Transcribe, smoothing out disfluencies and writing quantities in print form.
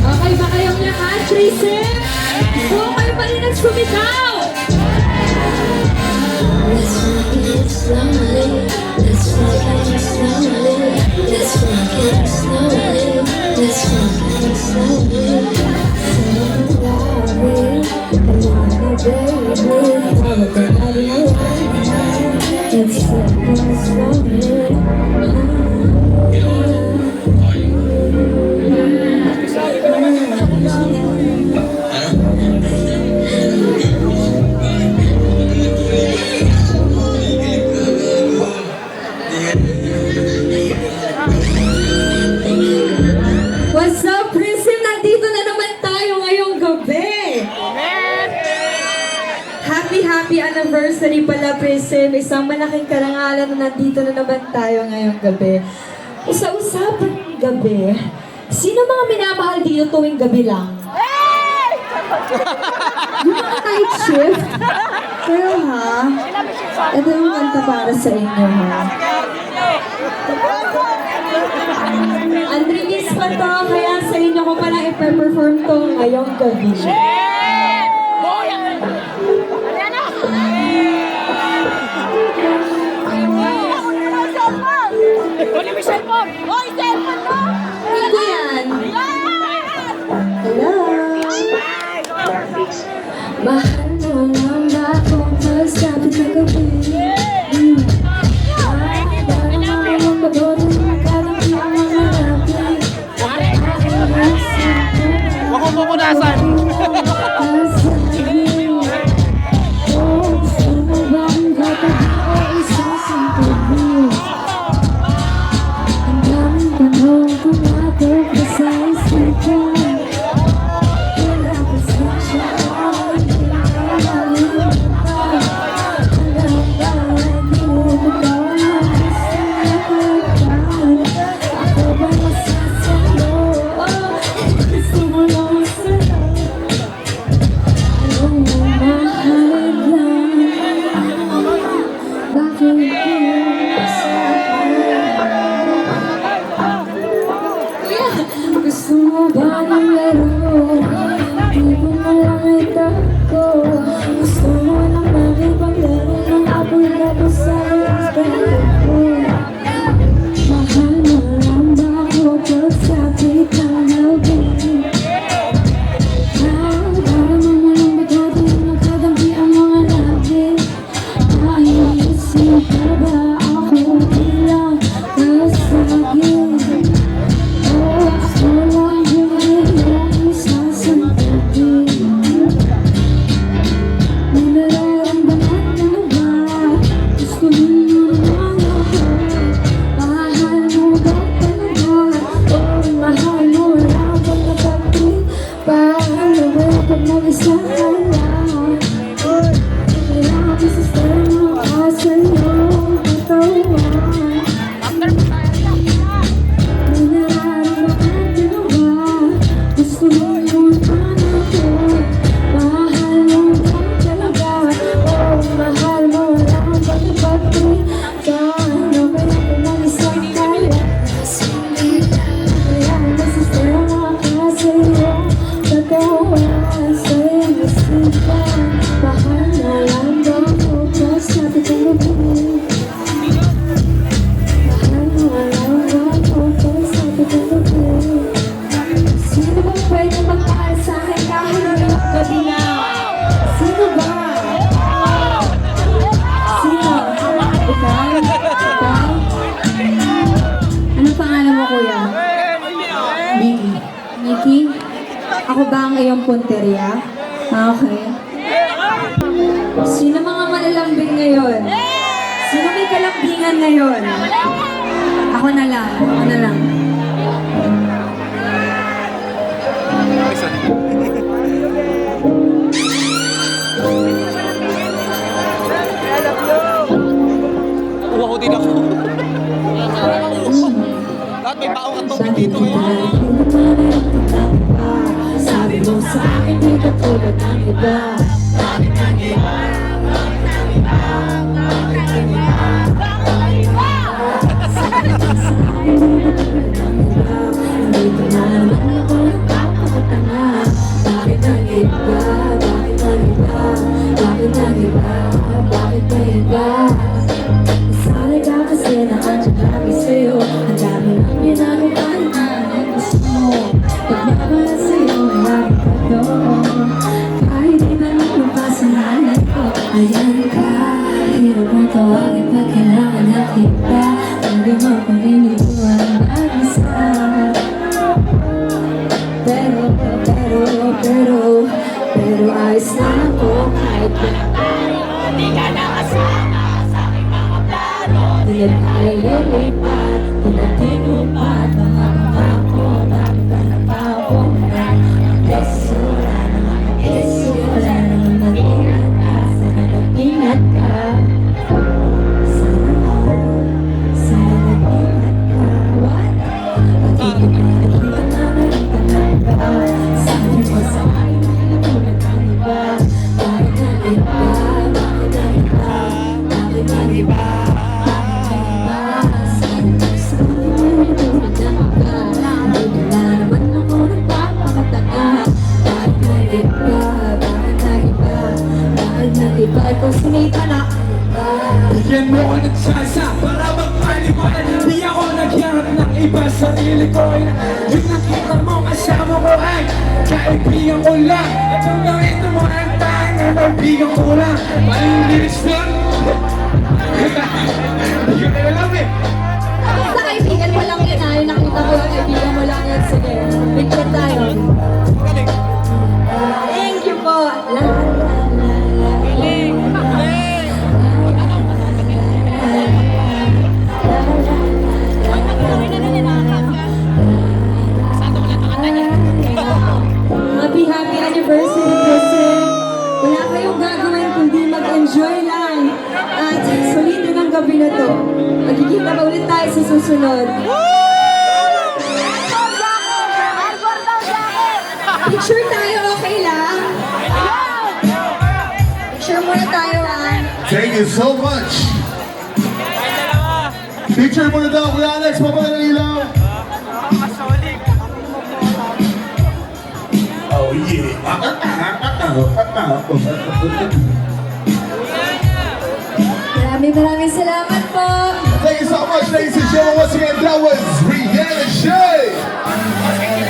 Okay ba kayong lahat, Trisem? Gusto kayo pa rin nagsumitaw? Let's rock it slowly. Let's rock it slowly. Let's rock it slowly. Let's rock it slowly. Let's rock it slowly. What's up, Prism? Nandito na naman tayo ngayong gabi. Happy anniversary pala, Prism. Isang malaking karangalan na nandito na naman tayo ngayong gabi. Usa-usapang gabi, sino mga minamahal dito tuwing gabi lang? Yung mga night shift? Pero ha, ito yung kanta para sa inyo ha. Andrigis pa to, kaya sa inyo ko palang ipe-perform to ngayong gabi. Ito yan. Hello. Mahal mo lang ba kung magsapit na gabi? Huwag kong pupunasan. kapag mag-isa ka lang. Kailangan ko sa sarang ka sa iyong katawan. May nararamdaman ka na ba? Gusto mo yung anak ko? Mahal mo lang talaga. Oh, mahal mo lang pagkapagpilitan. Okay kapag mag-isa ka lang. Kailangan ko sa sarang ka sa iyong katawan. Sa iyong isipan. Mahal mo lang ba ako? Sabi kong gabi. Mahal mo lang ba ako? Sabi kong gabi. Sino ba pwede magmahal sa akin kahit ngayong gabi na? Sino ba? Sino? Ikaw? Ikaw? Anong pangalan mo, kuya? Mickey. Mickey? Ako ba ang iyong punteriya? Okay. Sino mga malalambing ngayon? Sino may kalambingan ngayon? Ako na lang. Ako na lang. Nakuha ko din ako. Lahat may baong at tubig dito eh. Sabi mo sa akin di ka tulad ng iba. Dito na naman ako napapakatanga. Bakit nag-iba? Bakit nag-iba? Bakit nag-iba? Bakit nag-iba? Nasanay ka kasi na andyan kami sa'yo. Ang dami ng ginagawa na gusto mo. Pagmamahal sa'yo ay lagi ka doon. Kahit di na mapasanay ko. Ayan ka, hirap mong tawagin pag kailangan na kita. Hindi mo pa iniwan mag-isa. Pero ayos na ako kahit na Di ka nakasama sa aking mga plano. di na tayo lilipat. Di na tinupat mga pangako. Bakit ka na pa ako na? Beso, wala naman mag-iso. Wala naman mag-ingat ka. Sana nag-ingat ka. Sana nag-ingat ka. What? Pag-ibig na nakita na narin ka. Sabi mo sa akin na tulad ng iba. Bakit nag-iba? Bakit nag-iba? Bakit nag-iba? Sabi mo sa akin na tulad ng iba. Hindi na naman ako nagpapakatanga. Bakit nag-iba? Bakit nag-iba? Bakit nag-iba? Ikaw sinita na. Bigyan mo ko ng tsansa para magpaliwan. Di ako naghihanap ng iba, sarili ko ay yung nakita mo kasama ko ay kaibigan ko lang. At ang nakita mo ang tanging na kaibigan ko lang. Maling lyrics doon. Hindi ko na alam eh. Sa kaibigan mo lang yun ah. Yung nakita ko yung kaibigan mo lang yun. Sige, picture tayo. Thank you po. Happy anniversary, Present. Wala kayong gagawin kundi mag-enjoy lang. At sulitin ang gabi na to. Magkikita pa ulit tayo sa susunod. Picture tayo, okay lang? Picture muna tayo ah. Thank you so much. Picture muna daw, Kuya Alex, papala ng ilaw. Oh yeah. Maraming salamat po. Thank you so much, ladies and gentlemen. Once again, that was Rihanna Shea.